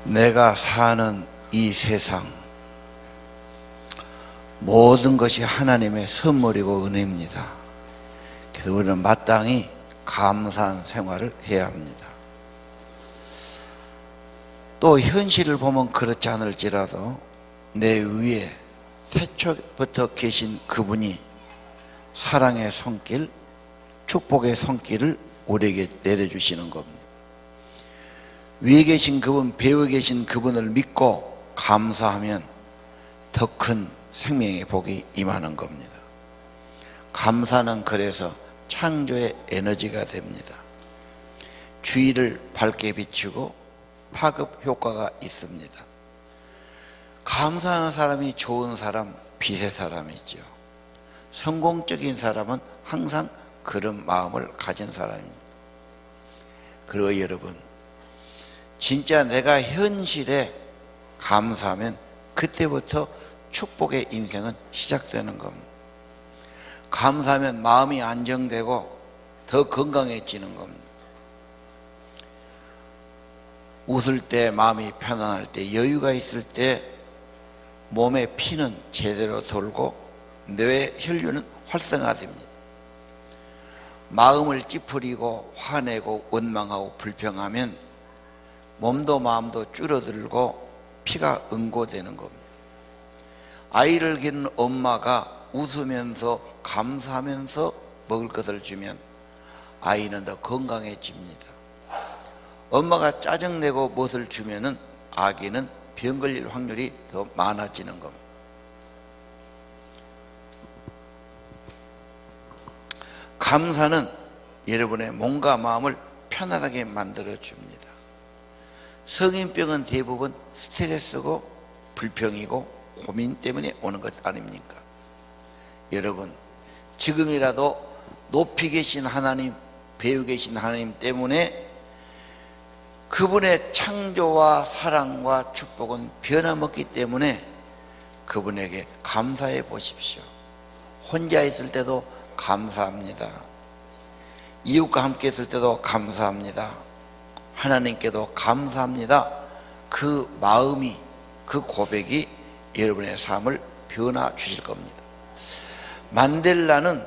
내가 사는 이 세상 모든 것이 하나님의 선물이고 은혜입니다. 그래서 우리는 마땅히 감사한 생활을 해야 합니다. 또 현실을 보면 그렇지 않을지라도 내 위에 태초부터 계신 그분이 사랑의 손길, 축복의 손길을 우리에게 내려주시는 겁니다. 위에 계신 그분, 배후에 계신 그분을 믿고 감사하면 더 큰 생명의 복이 임하는 겁니다. 감사는 그래서 창조의 에너지가 됩니다. 주위를 밝게 비추고 파급 효과가 있습니다. 감사하는 사람이 좋은 사람, 빛의 사람이죠. 성공적인 사람은 항상 그런 마음을 가진 사람입니다. 그리고 여러분, 진짜 내가 현실에 감사하면 그때부터 축복의 인생은 시작되는 겁니다. 감사하면 마음이 안정되고 더 건강해지는 겁니다. 웃을 때, 마음이 편안할 때, 여유가 있을 때 몸의 피는 제대로 돌고 뇌의 혈류는 활성화됩니다. 마음을 찌푸리고 화내고 원망하고 불평하면 몸도 마음도 줄어들고 피가 응고되는 겁니다. 아이를 기르는 엄마가 웃으면서 감사하면서 먹을 것을 주면 아이는 더 건강해집니다. 엄마가 짜증내고 무엇을 주면은 아기는 병 걸릴 확률이 더 많아지는 겁니다. 감사는 여러분의 몸과 마음을 편안하게 만들어 줍니다. 성인병은 대부분 스트레스고 불평이고 고민 때문에 오는 것 아닙니까? 여러분, 지금이라도 높이 계신 하나님, 배우 계신 하나님 때문에 그분의 창조와 사랑과 축복은 변함없기 때문에 그분에게 감사해 보십시오. 혼자 있을 때도 감사합니다. 이웃과 함께 있을 때도 감사합니다. 하나님께도 감사합니다. 그 마음이, 그 고백이 여러분의 삶을 변화 주실 겁니다. 만델라는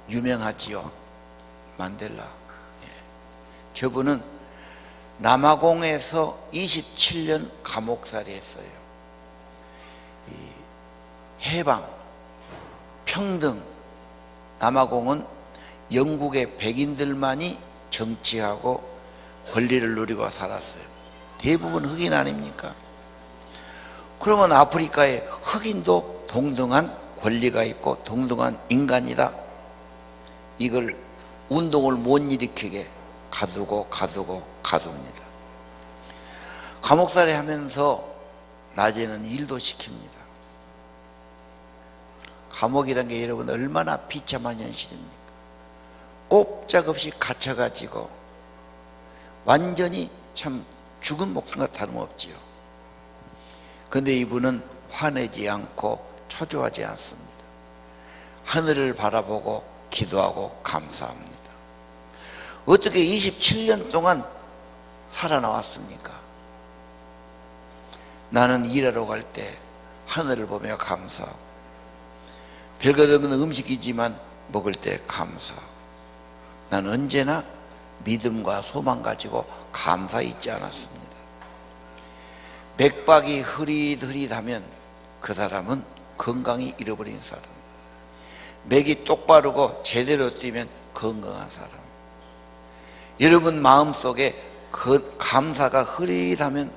유명하지요. 만델라. 저분은 남아공에서 27년 감옥살이 했어요. 해방, 평등. 남아공은 영국의 백인들만이 정치하고 권리를 누리고 살았어요. 대부분 흑인 아닙니까? 그러면 아프리카에 흑인도 동등한 권리가 있고 동등한 인간이다. 이걸 운동을 못 일으키게 가두니다. 감옥살이 하면서 낮에는 일도 시킵니다. 감옥이란 게 여러분 얼마나 비참한 현실입니까? 꼼짝없이 갇혀가지고 완전히 참 죽은 목숨과 다름없지요. 그런데 이분은 화내지 않고 초조하지 않습니다. 하늘을 바라보고 기도하고 감사합니다. 어떻게 27년 동안 살아나왔습니까? 나는 일하러 갈 때 하늘을 보며 감사하고, 별것 없는 음식이지만 먹을 때 감사하고, 나는 언제나 믿음과 소망 가지고 감사 잊지 않았습니다. 맥박이 흐릿흐릿하면 그 사람은 건강이 잃어버린 사람, 맥이 똑바르고 제대로 뛰면 건강한 사람. 여러분 마음속에 그 감사가 흐릿하면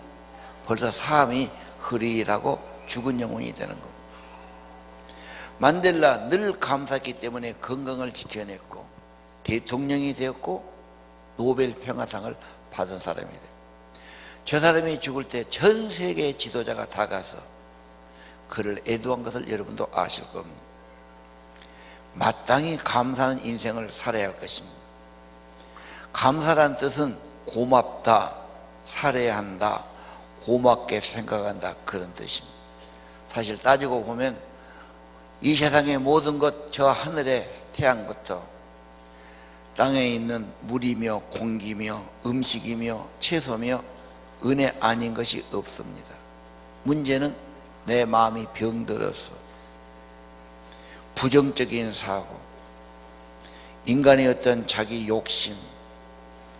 벌써 삶이 흐릿하고 죽은 영혼이 되는 겁니다. 만델라 늘 감사했기 때문에 건강을 지켜냈고 대통령이 되었고 노벨 평화상을 받은 사람이 되고, 저 사람이 죽을 때 전 세계의 지도자가 다 가서 그를 애도한 것을 여러분도 아실 겁니다. 마땅히 감사하는 인생을 살아야 할 것입니다. 감사란 뜻은 고맙다, 살아야 한다, 고맙게 생각한다, 그런 뜻입니다. 사실 따지고 보면 이 세상의 모든 것, 저 하늘의 태양부터 땅에 있는 물이며 공기며 음식이며 채소며 은혜 아닌 것이 없습니다. 문제는 내 마음이 병들어서 부정적인 사고, 인간의 어떤 자기 욕심,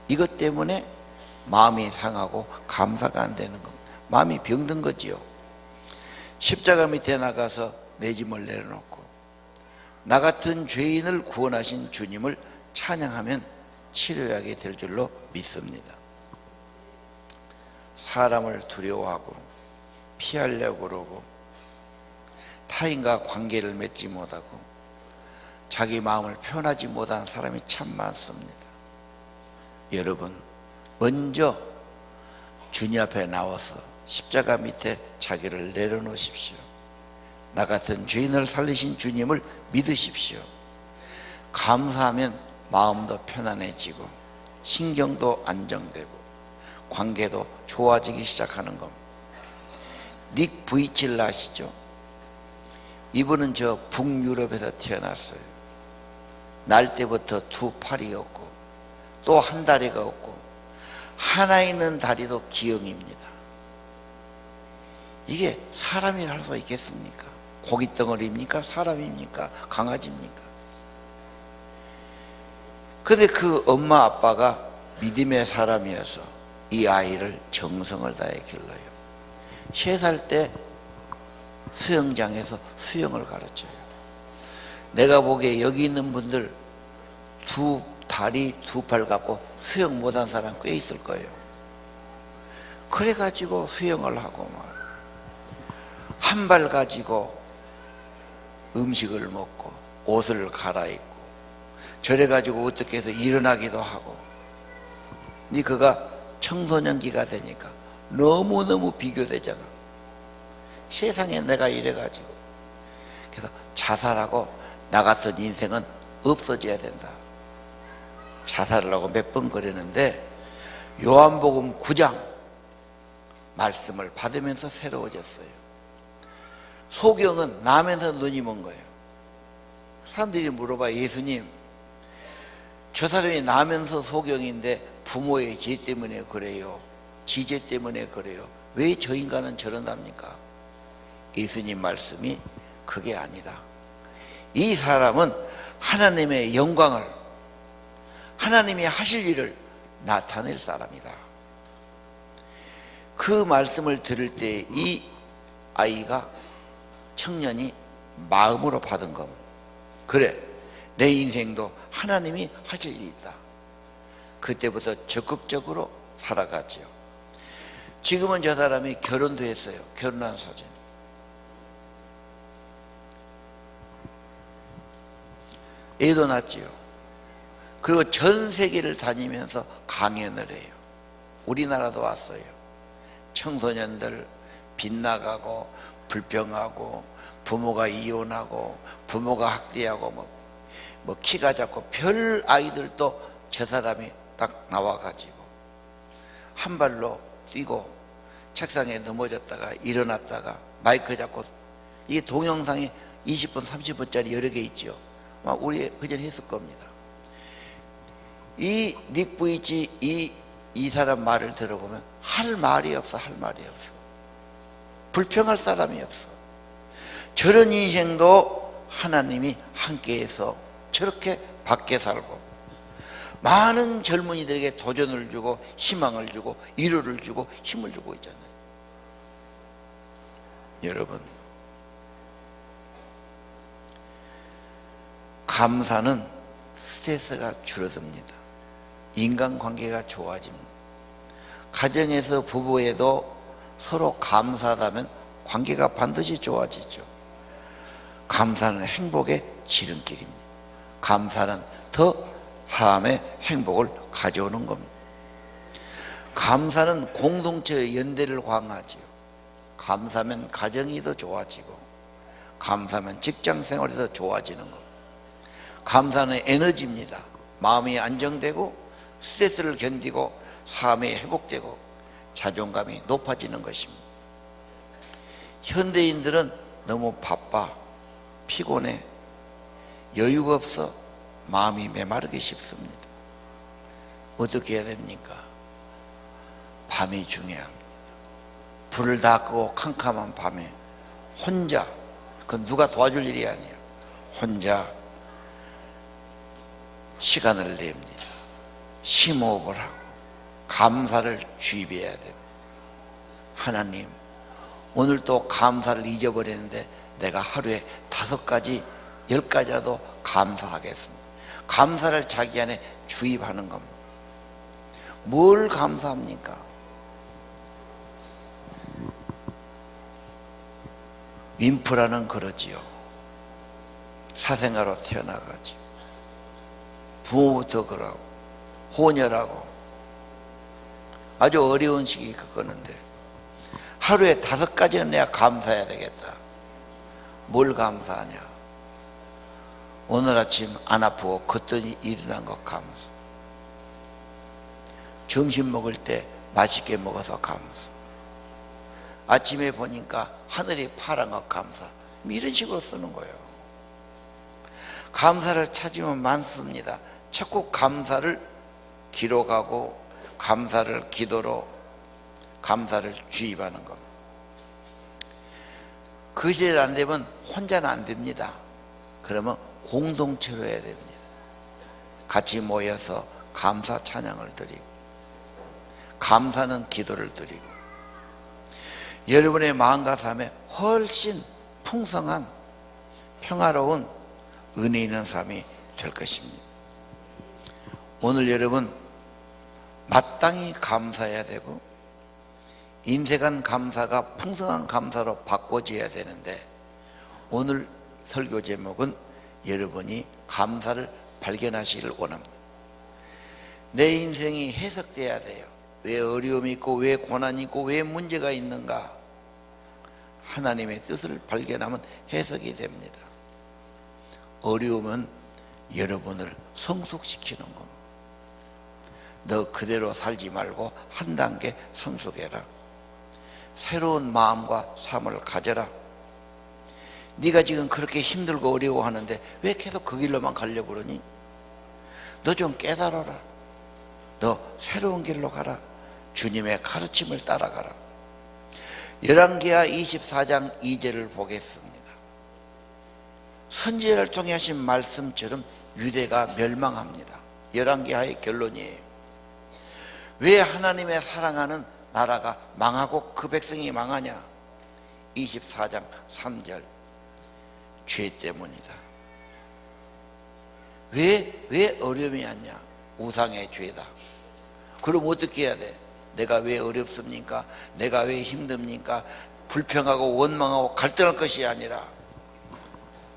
이것 때문에 마음이 상하고 감사가 안 되는 겁니다. 마음이 병든 거지요. 십자가 밑에 나가서 내 짐을 내려놓고 나 같은 죄인을 구원하신 주님을 찬양하면 치료하게 될 줄로 믿습니다. 사람을 두려워하고 피하려고 그러고 타인과 관계를 맺지 못하고 자기 마음을 표현하지 못한 사람이 참 많습니다. 여러분, 먼저 주님 앞에 나와서 십자가 밑에 자기를 내려놓으십시오. 나 같은 죄인을 살리신 주님을 믿으십시오. 감사하면 마음도 편안해지고 신경도 안정되고 관계도 좋아지기 시작하는 겁니다. 닉 부이칠 아시죠? 이분은 저 북유럽에서 태어났어요. 날 때부터 두 팔이 없고 또 한 다리가 없고 하나 있는 다리도 기형입니다. 이게 사람이 할 수 있겠습니까? 고깃덩어리입니까? 사람입니까? 강아지입니까? 근데 그 엄마 아빠가 믿음의 사람이어서 이 아이를 정성을 다해 길러요. 3살 때 수영장에서 수영을 가르쳐요. 내가 보기에 여기 있는 분들 두 다리 두 팔 갖고 수영 못한 사람 꽤 있을 거예요. 그래가지고 수영을 하고 한 발 가지고 음식을 먹고 옷을 갈아입고 저래가지고 어떻게 해서 일어나기도 하고. 근데 그가 청소년기가 되니까 너무너무 비교되잖아. 세상에 내가 이래가지고. 그래서 자살하고 나 같은 인생은 없어져야 된다. 자살을 하고 몇 번 그랬는데 요한복음 9장 말씀을 받으면서 새로워졌어요. 소경은 나면서 눈이 먼 거예요. 사람들이 물어봐, 예수님, 저 사람이 나면서 소경인데 부모의 죄 때문에 그래요? 지죄 때문에 그래요? 왜 저 인간은 저런답니까? 예수님 말씀이 그게 아니다. 이 사람은 하나님의 영광을, 하나님이 하실 일을 나타낼 사람이다. 그 말씀을 들을 때 이 아이가, 청년이 마음으로 받은 겁니다. 그래, 내 인생도 하나님이 하실 일이 있다. 그때부터 적극적으로 살아갔지요. 지금은 저 사람이 결혼도 했어요. 결혼한 사진. 애도 낳지요. 그리고 전 세계를 다니면서 강연을 해요. 우리나라도 왔어요. 청소년들 빗나가고 불평하고 부모가 이혼하고 부모가 학대하고 뭐 키가 작고 별 아이들도 저 사람이 딱 나와가지고 한 발로 뛰고 책상에 넘어졌다가 일어났다가 마이크 잡고, 이게 동영상이 20분 30분짜리 여러 개 있죠. 우리 그전에 했을 겁니다. 이 닉 부이치 이 사람 말을 들어보면 할 말이 없어. 할 말이 없어. 불평할 사람이 없어. 저런 인생도 하나님이 함께해서 저렇게 밖에 살고 많은 젊은이들에게 도전을 주고 희망을 주고 위로를 주고 힘을 주고 있잖아요. 여러분, 감사는 스트레스가 줄어듭니다. 인간관계가 좋아집니다. 가정에서 부부에도 서로 감사하다면 관계가 반드시 좋아지죠. 감사는 행복의 지름길입니다. 감사는 더 사람의 행복을 가져오는 겁니다. 감사는 공동체의 연대를 강화하지요. 감사하면 가정이 더 좋아지고 감사하면 직장생활이 더 좋아지는 겁니다. 감사는 에너지입니다. 마음이 안정되고 스트레스를 견디고 삶이 회복되고 자존감이 높아지는 것입니다. 현대인들은 너무 바빠, 피곤해, 여유가 없어 마음이 메마르기 쉽습니다. 어떻게 해야 됩니까? 밤이 중요합니다. 불을 다 끄고 캄캄한 밤에 혼자, 그건 누가 도와줄 일이 아니에요. 혼자 시간을 냅니다. 심호흡을 하고 감사를 주입해야 됩니다. 하나님, 오늘 또 감사를 잊어버렸는데 내가 하루에 5가지, 10가지라도 감사하겠습니다. 감사를 자기 안에 주입하는 겁니다. 뭘 감사합니까? 인프라는 그러지요. 사생아로 태어나가지고 부모부터 그러고 혼혈하고 아주 어려운 시기 겪었는데 하루에 5가지는 내가 감사해야 되겠다. 뭘 감사하냐? 오늘 아침 안 아프고 걷더니 일어난 것 감사. 점심 먹을 때 맛있게 먹어서 감사. 아침에 보니까 하늘이 파란 것 감사. 이런 식으로 쓰는 거예요. 감사를 찾으면 많습니다. 자꾸 감사를 기록하고 감사를 기도로 감사를 주입하는 겁니다. 그것이 안 되면 혼자는 안 됩니다. 그러면 공동체로 해야 됩니다. 같이 모여서 감사 찬양을 드리고 감사는 기도를 드리고 여러분의 마음과 삶에 훨씬 풍성한 평화로운 은혜 있는 삶이 될 것입니다. 오늘 여러분 마땅히 감사해야 되고 인색한 감사가 풍성한 감사로 바꿔져야 되는데 오늘 설교 제목은 여러분이 감사를 발견하시기를 원합니다. 내 인생이 해석돼야 돼요. 왜 어려움이 있고 왜 고난이 있고 왜 문제가 있는가? 하나님의 뜻을 발견하면 해석이 됩니다. 어려움은 여러분을 성숙시키는 겁니다. 너 그대로 살지 말고 한 단계 성숙해라. 새로운 마음과 삶을 가져라. 네가 지금 그렇게 힘들고 어려워하는데 왜 계속 그 길로만 가려고 그러니? 너 좀 깨달아라. 너 새로운 길로 가라. 주님의 가르침을 따라가라. 열왕기하 24장 2절을 보겠습니다. 선지자를 통해 하신 말씀처럼 유대가 멸망합니다. 열왕기하의 결론이에요. 왜 하나님의 사랑하는 나라가 망하고 그 백성이 망하냐? 24장 3절 죄 때문이다. 왜 어려움이 왔냐? 우상의 죄다. 그럼 어떻게 해야 돼? 내가 왜 어렵습니까? 내가 왜 힘듭니까? 불평하고 원망하고 갈등할 것이 아니라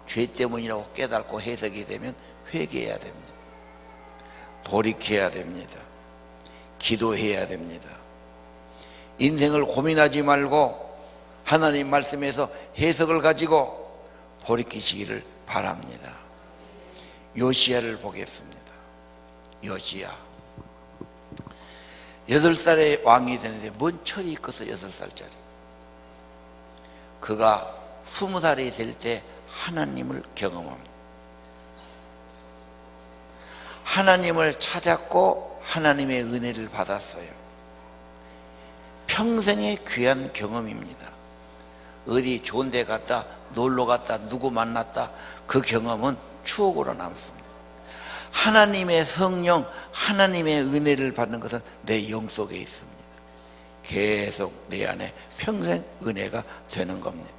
죄 때문이라고 깨닫고 해석이 되면 회개해야 됩니다. 돌이켜야 됩니다. 기도해야 됩니다. 인생을 고민하지 말고 하나님 말씀에서 해석을 가지고 돌이키시기를 바랍니다. 요시야를 보겠습니다. 요시야 8살에 왕이 되는데 뭔 철이 있어서 8살짜리. 그가 20살이 될 때 하나님을 경험합니다. 하나님을 찾았고 하나님의 은혜를 받았어요. 평생의 귀한 경험입니다. 어디 좋은 데 갔다 놀러 갔다 누구 만났다 그 경험은 추억으로 남습니다. 하나님의 성령, 하나님의 은혜를 받는 것은 내 영 속에 있습니다. 계속 내 안에 평생 은혜가 되는 겁니다.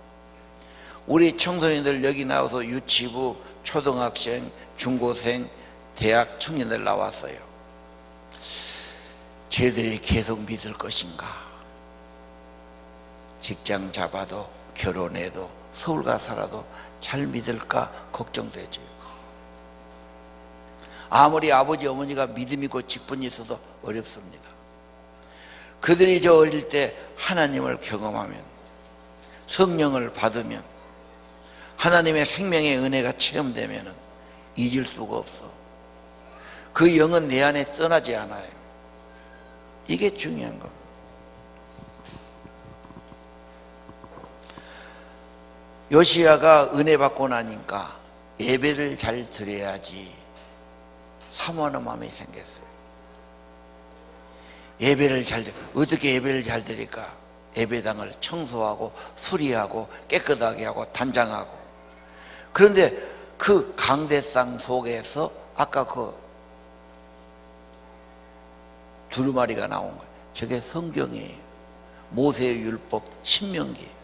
우리 청소년들 여기 나와서 유치부, 초등학생, 중고생, 대학 청년들 나왔어요. 쟤들이 계속 믿을 것인가? 직장 잡아도 결혼해도 서울 가 살아도 잘 믿을까 걱정되죠. 아무리 아버지 어머니가 믿음 있고 직분이 있어서 어렵습니다. 그들이 저 어릴 때 하나님을 경험하면 성령을 받으면 하나님의 생명의 은혜가 체험되면 잊을 수가 없어. 그 영은 내 안에 떠나지 않아요. 이게 중요한 겁니다. 요시야가 은혜 받고 나니까 예배를 잘 드려야지 사모하는 마음이 생겼어요. 예배를 어떻게 예배를 잘 드릴까? 예배당을 청소하고 수리하고 깨끗하게 하고 단장하고. 그런데 그 강대상 속에서 아까 그 두루마리가 나온 거예요. 저게 성경이에요. 모세의 율법 신명기.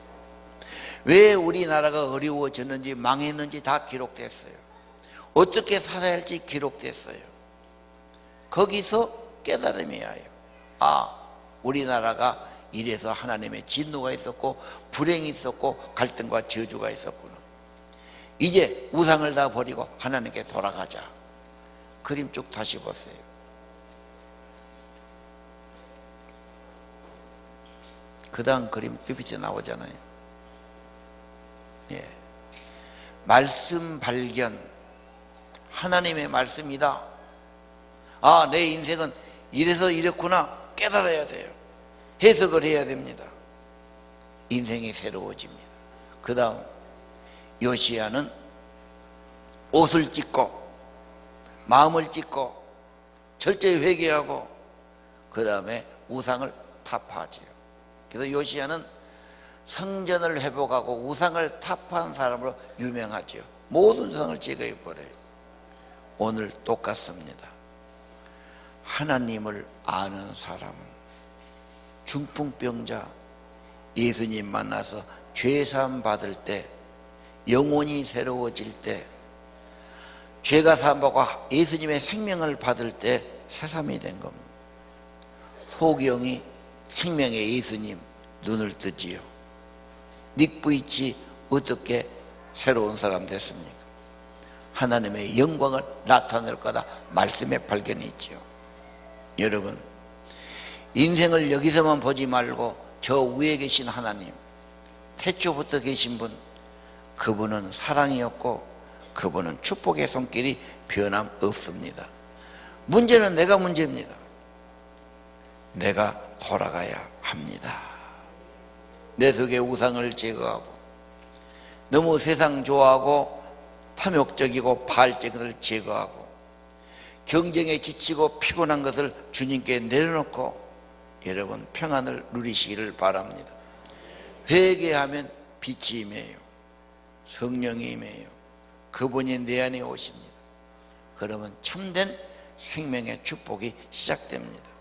왜 우리나라가 어려워졌는지 망했는지 다 기록됐어요. 어떻게 살아야 할지 기록됐어요. 거기서 깨달음이 와요. 아, 우리나라가 이래서 하나님의 진노가 있었고 불행이 있었고 갈등과 저주가 있었구나. 이제 우상을 다 버리고 하나님께 돌아가자. 그림 쭉 다시 보세요. 그 다음 그림 PPT 나오잖아요. 예. 말씀 발견. 하나님의 말씀이다. 아, 내 인생은 이래서 이랬구나 깨달아야 돼요. 해석을 해야 됩니다. 인생이 새로워집니다. 그 다음 요시야는 옷을 찢고 마음을 찢고 철저히 회개하고 그 다음에 우상을 타파하지요. 그래서 요시야는 성전을 회복하고 우상을 타파한 사람으로 유명하죠. 모든 우상을 제거해버려요. 오늘 똑같습니다. 하나님을 아는 사람은 중풍병자 예수님 만나서 죄사함 받을 때, 영혼이 새로워질 때, 죄가 사함받고 예수님의 생명을 받을 때 새삼이 된 겁니다. 소경이 생명의 예수님 눈을 뜨지요. 닉부이치 어떻게 새로운 사람 됐습니까? 하나님의 영광을 나타낼 거다 말씀에 발견이 있죠. 여러분, 인생을 여기서만 보지 말고 저 위에 계신 하나님, 태초부터 계신 분, 그분은 사랑이었고 그분은 축복의 손길이 변함없습니다. 문제는 내가 문제입니다. 내가 돌아가야 합니다. 내 속에 우상을 제거하고 너무 세상 좋아하고 탐욕적이고 파할적인 것을 제거하고 경쟁에 지치고 피곤한 것을 주님께 내려놓고 여러분 평안을 누리시기를 바랍니다. 회개하면 빛이 임해요. 성령이 임해요. 그분이 내 안에 오십니다. 그러면 참된 생명의 축복이 시작됩니다.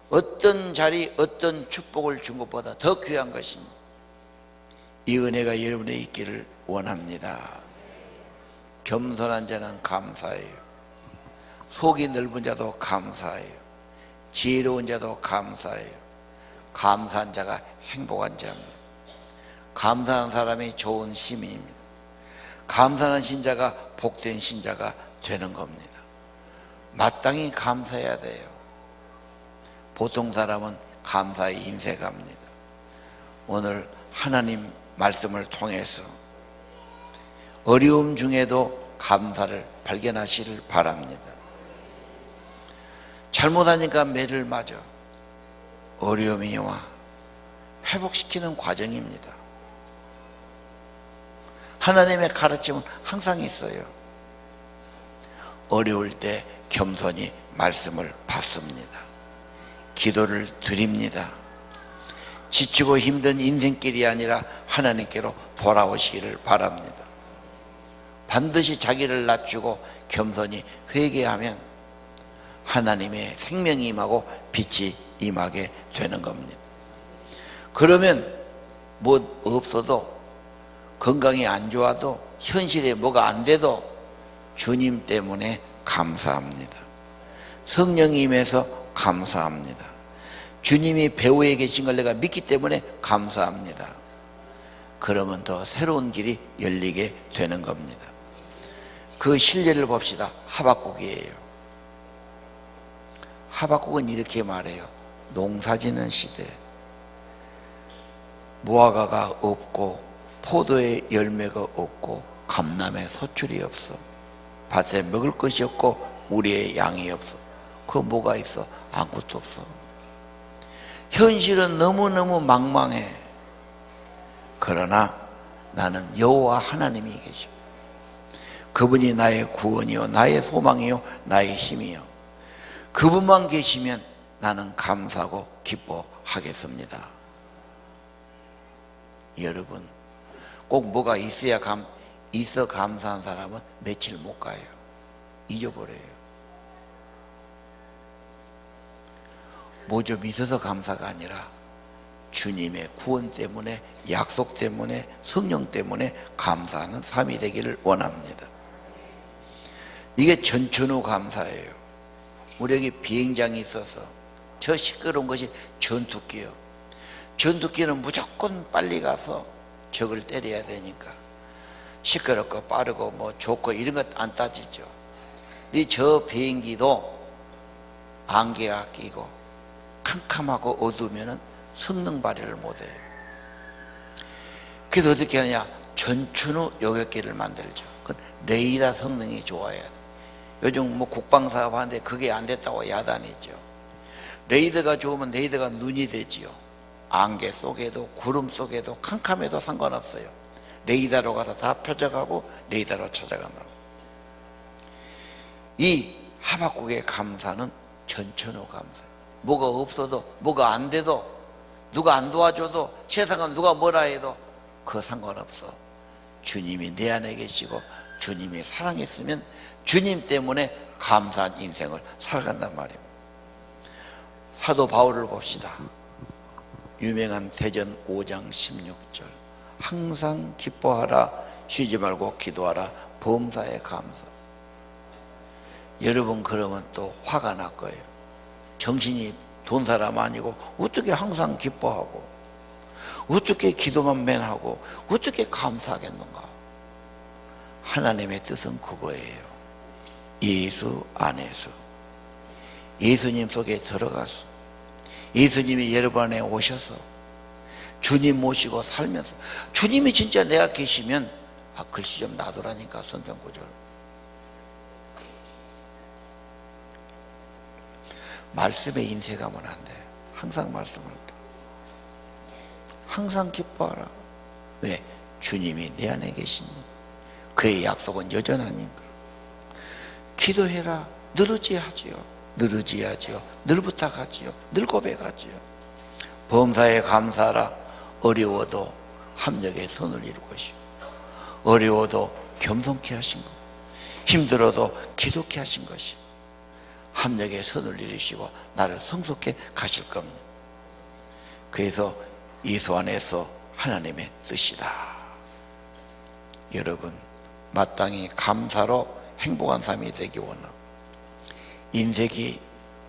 어떤 자리, 어떤 축복을 준 것보다 더 귀한 것입니다. 이 은혜가 여러분에 있기를 원합니다. 겸손한 자는 감사해요. 속이 넓은 자도 감사해요. 지혜로운 자도 감사해요. 감사한 자가 행복한 자입니다. 감사한 사람이 좋은 시민입니다. 감사한 신자가 복된 신자가 되는 겁니다. 마땅히 감사해야 돼요. 보통 사람은 감사에 인색합니다. 오늘 하나님 말씀을 통해서 어려움 중에도 감사를 발견하시길 바랍니다. 잘못하니까 매를 맞아. 어려움이 와. 회복시키는 과정입니다. 하나님의 가르침은 항상 있어요. 어려울 때 겸손히 말씀을 받습니다. 기도를 드립니다. 지치고 힘든 인생길이 아니라 하나님께로 돌아오시기를 바랍니다. 반드시 자기를 낮추고 겸손히 회개하면 하나님의 생명이 임하고 빛이 임하게 되는 겁니다. 그러면 뭐 없어도 건강이 안 좋아도 현실에 뭐가 안 돼도 주님 때문에 감사합니다. 성령이 임해서 감사합니다. 주님이 배후에 계신 걸 내가 믿기 때문에 감사합니다. 그러면 더 새로운 길이 열리게 되는 겁니다. 그 실례를 봅시다. 하박국이에요. 하박국은 이렇게 말해요. 농사지는 시대, 무화과가 없고 포도의 열매가 없고 감람의 소출이 없어. 밭에 먹을 것이 없고 우리의 양이 없어. 그거 뭐가 있어? 아무것도 없어. 현실은 너무너무 망망해. 그러나 나는 여호와 하나님이 계셔. 그분이 나의 구원이요 나의 소망이요 나의 힘이요. 그분만 계시면 나는 감사하고 기뻐하겠습니다. 여러분, 꼭 뭐가 있어야 있어 감사한 사람은 며칠 못 가요. 잊어버려요. 뭐 좀 있어서 감사가 아니라 주님의 구원 때문에, 약속 때문에, 성령 때문에 감사하는 삶이 되기를 원합니다. 이게 전천후 감사예요. 우리 여기 비행장이 있어서 저 시끄러운 것이 전투기요. 전투기는 무조건 빨리 가서 적을 때려야 되니까 시끄럽고 빠르고 뭐 좋고 이런 것 안 따지죠. 근데 저 비행기도 안개가 끼고 캄캄하고 어두우면 성능 발휘를 못해요. 그래서 어떻게 하느냐, 전천후 요격기를 만들죠. 그건 레이더 성능이 좋아야 돼. 요즘 뭐 국방사업 하는데 그게 안 됐다고 야단이죠. 레이더가 좋으면 레이더가 눈이 되지요. 안개 속에도 구름 속에도 캄캄해도 상관없어요. 레이더로 가서 다 펴져가고 레이더로 찾아간다고. 이 하박국의 감사는 전천후 감사예요. 뭐가 없어도 뭐가 안 돼도 누가 안 도와줘도 세상은 누가 뭐라 해도 그거 상관없어. 주님이 내 안에 계시고 주님이 사랑했으면 주님 때문에 감사한 인생을 살아간단 말입니다. 사도 바울을 봅시다. 유명한 대전 5장 16절, 항상 기뻐하라, 쉬지 말고 기도하라, 범사에 감사. 여러분, 그러면 또 화가 날 거예요. 정신이 돈 사람 아니고 어떻게 항상 기뻐하고 어떻게 기도만 맨 하고 어떻게 감사하겠는가. 하나님의 뜻은 그거예요. 예수 안에서, 예수님 속에 들어가서, 예수님이 여러분 안에 오셔서 주님 모시고 살면서, 주님이 진짜 내가 계시면 글씨 좀 놔두라니까. 성경 구절 말씀에 인색하면 안 돼. 항상 말씀을 해. 항상 기뻐하라. 왜? 주님이 내 안에 계십니다. 그의 약속은 여전하니까. 기도해라. 늘 의지하지요. 늘 의지하지요. 늘 부탁하지요. 늘 고백하지요. 범사에 감사하라. 어려워도 합력에 선을 이룰 것이요. 어려워도 겸손케 하신 것, 힘들어도 기도케 하신 것이요. 합력에 선을 이루시고 나를 성숙해 가실 겁니다. 그래서 예수 안에서 하나님의 뜻이다. 여러분, 마땅히 감사로 행복한 삶이 되기 원하고 인생이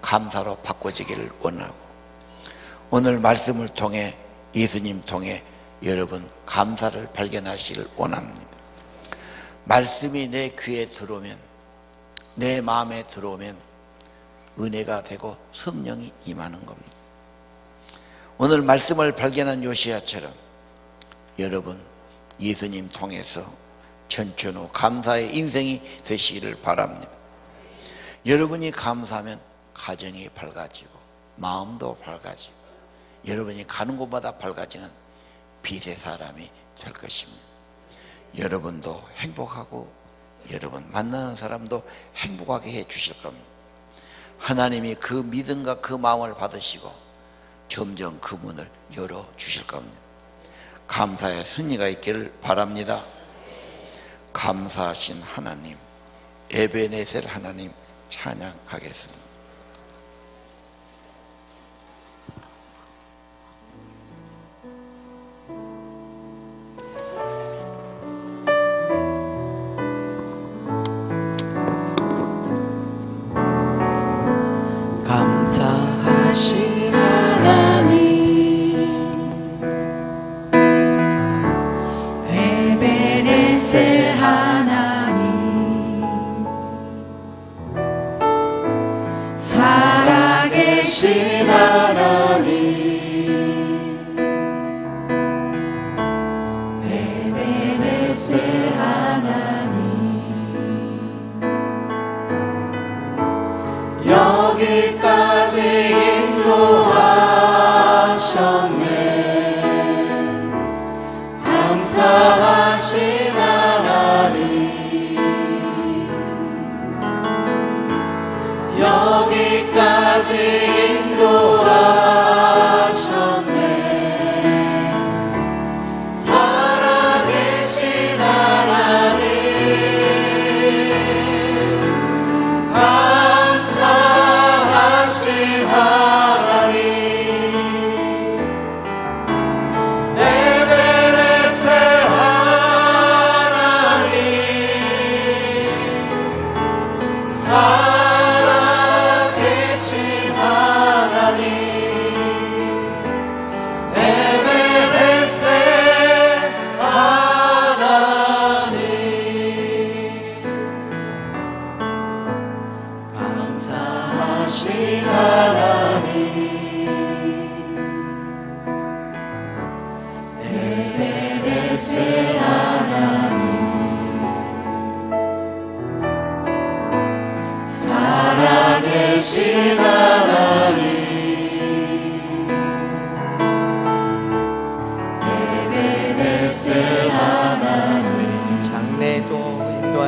감사로 바꿔지기를 원하고, 오늘 말씀을 통해, 예수님 통해 여러분 감사를 발견하시길 원합니다. 말씀이 내 귀에 들어오면, 내 마음에 들어오면 은혜가 되고 성령이 임하는 겁니다. 오늘 말씀을 발견한 요시야처럼 여러분 예수님 통해서 전천후 감사의 인생이 되시기를 바랍니다. 여러분이 감사하면 가정이 밝아지고 마음도 밝아지고 여러분이 가는 곳마다 밝아지는 빛의 사람이 될 것입니다. 여러분도 행복하고 여러분 만나는 사람도 행복하게 해 주실 겁니다. 하나님이 그 믿음과 그 마음을 받으시고 점점 그 문을 열어 주실 겁니다. 감사의 승리가 있기를 바랍니다. 감사하신 하나님, 에베네셀 하나님 찬양하겠습니다. 감사하신 하나님, 에베네셀 하나님, 살아계신 하나님, 에베네셀 하나님, 여기까지 인도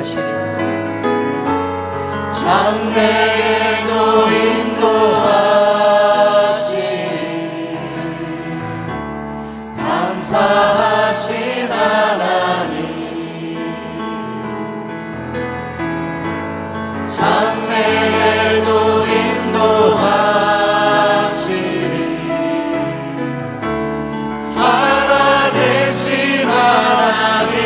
인도하시리. 장래에도 인도하시리. 감사하신 하나님. 장래에도 인도하시리. 살아계신 하나님.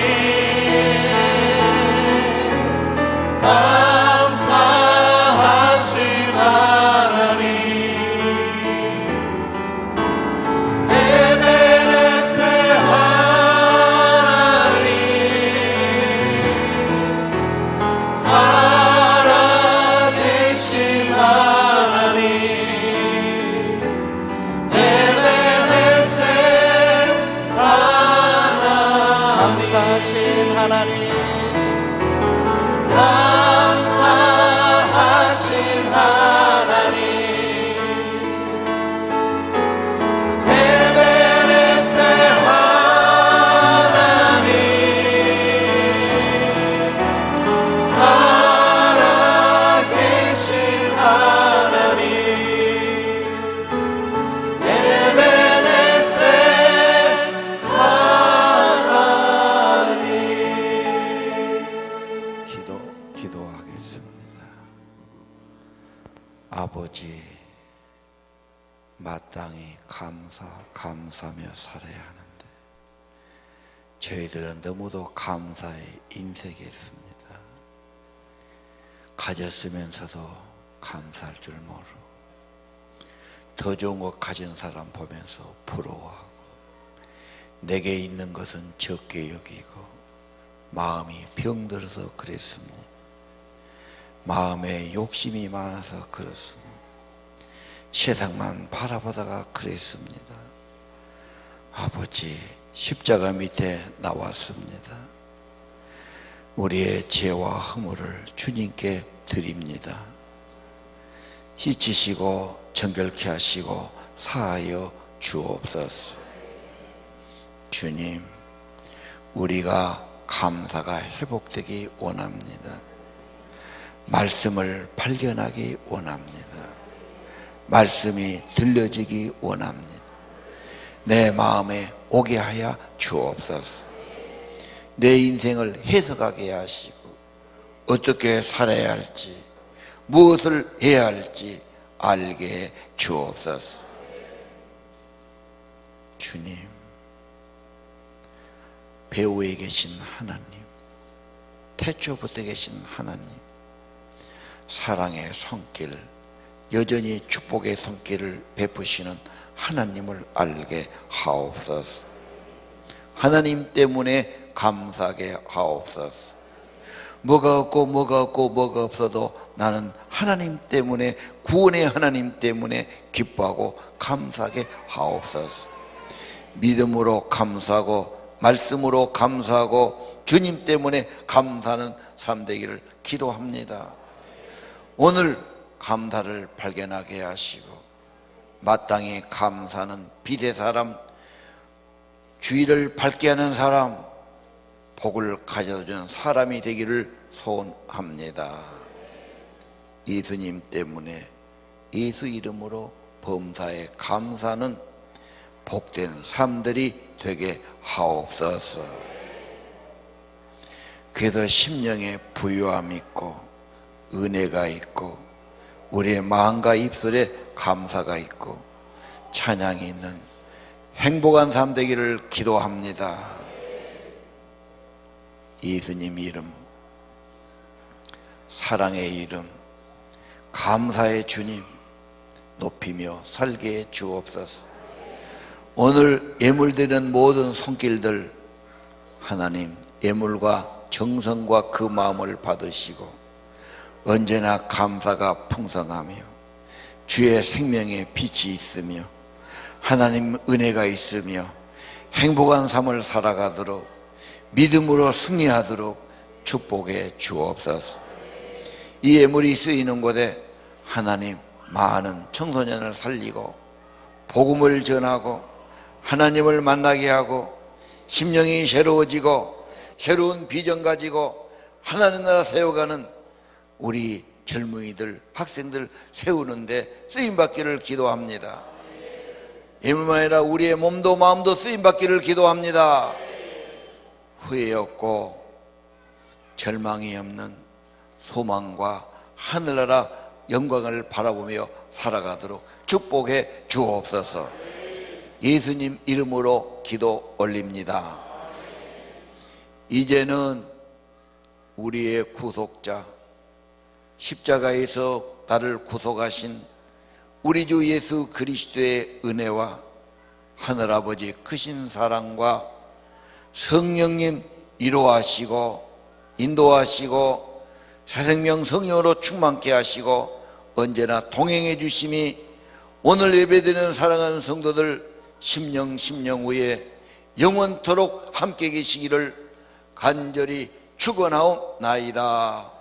감사하신 하나님. 에베레세 하나님. 살아계신 하나님. 에베레세 하나님. 감사하신 하나님. 감사하신 하나님. 에베레세 하나님. 살아계신 하나님. 에베레세 하나님. 기도하겠습니다. 아버지, 마땅히 감사하며 살아야 하는데 저희들은 너무도 감사에 인색했습니다. 가졌으면서도 감사할 줄 모르고 더 좋은 것 가진 사람 보면서 부러워하고 내게 있는 것은 적게 여기고 마음이 병들어서 그랬습니다. 마음에 욕심이 많아서 그렇습니다. 세상만 바라보다가 그랬습니다. 아버지, 십자가 밑에 나왔습니다. 우리의 죄와 허물을 주님께 드립니다. 씻으시고 정결케 하시고 사하여 주옵소서. 주님, 우리가 감사가 회복되기 원합니다. 말씀을 발견하기 원합니다. 말씀이 들려지기 원합니다. 내 마음에 오게 하여 주옵소서. 내 인생을 해석하게 하시고 어떻게 살아야 할지 무엇을 해야 할지 알게 해 주옵소서. 주님, 배후에 계신 하나님, 태초부터 계신 하나님, 사랑의 손길, 여전히 축복의 손길을 베푸시는 하나님을 알게 하옵소서. 하나님 때문에 감사하게 하옵소서. 뭐가 없어도 나는 하나님 때문에, 구원의 하나님 때문에 기뻐하고 감사하게 하옵소서. 믿음으로 감사하고 말씀으로 감사하고 주님 때문에 감사하는 삶 되기를 기도합니다. 오늘 감사를 발견하게 하시고 마땅히 감사하는 비대 사람, 주의를 밝게 하는 사람, 복을 가져다주는 사람이 되기를 소원합니다. 예수님 때문에 예수 이름으로 범사에 감사하는 복된 삶들이 되게 하옵소서. 그래서 심령에 부유함이 있고 은혜가 있고 우리의 마음과 입술에 감사가 있고 찬양이 있는 행복한 삶 되기를 기도합니다. 예수님 이름, 사랑의 이름, 감사의 주님 높이며 살게 해 주옵소서. 오늘 예물드리는 모든 손길들 하나님 예물과 정성과 그 마음을 받으시고 언제나 감사가 풍성하며 주의 생명에 빛이 있으며 하나님 은혜가 있으며 행복한 삶을 살아가도록 믿음으로 승리하도록 축복해 주옵소서. 이 예물이 쓰이는 곳에 하나님 많은 청소년을 살리고 복음을 전하고 하나님을 만나게 하고 심령이 새로워지고 새로운 비전 가지고 하나님 나라 세워가는 우리 젊은이들, 학생들 세우는데 쓰임받기를 기도합니다. 이뿐만 아니라 우리의 몸도 마음도 쓰임받기를 기도합니다. 후회 없고 절망이 없는 소망과 하늘나라 영광을 바라보며 살아가도록 축복해 주옵소서. 예수님 이름으로 기도 올립니다. 이제는 우리의 구속자, 십자가에서 나를 구속하신 우리 주 예수 그리스도의 은혜와 하늘아버지 크신 사랑과 성령님 위로하시고 인도하시고 새생명 성령으로 충만케 하시고 언제나 동행해 주심이 오늘 예배드리는 사랑하는 성도들 심령 후에 영원토록 함께 계시기를 간절히 축원하옵나이다.